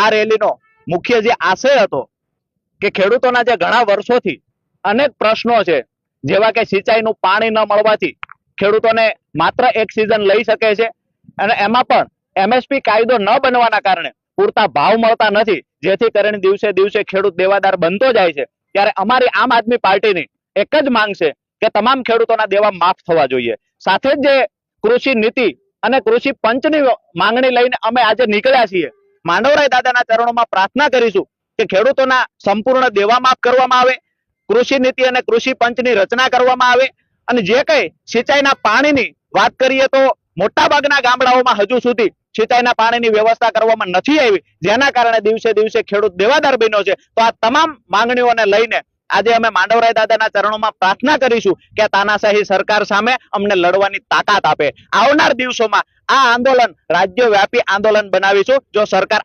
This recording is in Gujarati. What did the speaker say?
આ રેલીનો મુખ્ય જે આશય હતો કે ખેડૂતોના જે ઘણા વર્ષોથી અનેક પ્રશ્નો છે, જેવા કે સિંચાઈનું પાણી ન મળવાથી ખેડૂતોને માત્ર એક સિઝન લઈ શકે છે અને એમાં પણ એમએસપી કાયદો ન બનવાના કારણે પૂરતા ભાવ મળતા નથી, જેથી કરીને દિવસે દિવસે ખેડૂત દેવાદાર બનતો જાય છે। ત્યારે અમારી આમ આદમી પાર્ટીની એક જ માંગ છે કે તમામ ખેડૂતોના દેવા માફ થવા જોઈએ। સાથે જ જે કૃષિ નીતિ અને કૃષિ પંચની માંગણી લઈને અમે આજે નીકળ્યા છીએ। માંડવરાય દાદાના ચરણોમાં પ્રાર્થના કરીશું કે ખેડૂતોના સંપૂર્ણ દેવા માફ કરવામાં આવે, કૃષિ નીતિ અને કૃષિ પંચની રચના કરવામાં આવે અને જે કઈ સિંચાઈના પાણીની વાત કરીએ તો મોટા ભાગના ગામડાઓમાં હજુ સુધી સિંચાઈના પાણીની વ્યવસ્થા કરવામાં નથી આવી, જેના કારણે દિવસે દિવસે ખેડૂત દેવાદાર બન્યો છે। તો આ તમામ માંગણીઓને લઈને આજે અમે માંડવરાય દાદાના ચરણોમાં પ્રાર્થના કરીશું કે તાનાશાહી સરકાર સામે અમને લડવાની તાકાત આપે। આવનાર દિવસોમાં આ આંદોલન રાજ્યવ્યાપી આંદોલન બનાવીશું જો સરકાર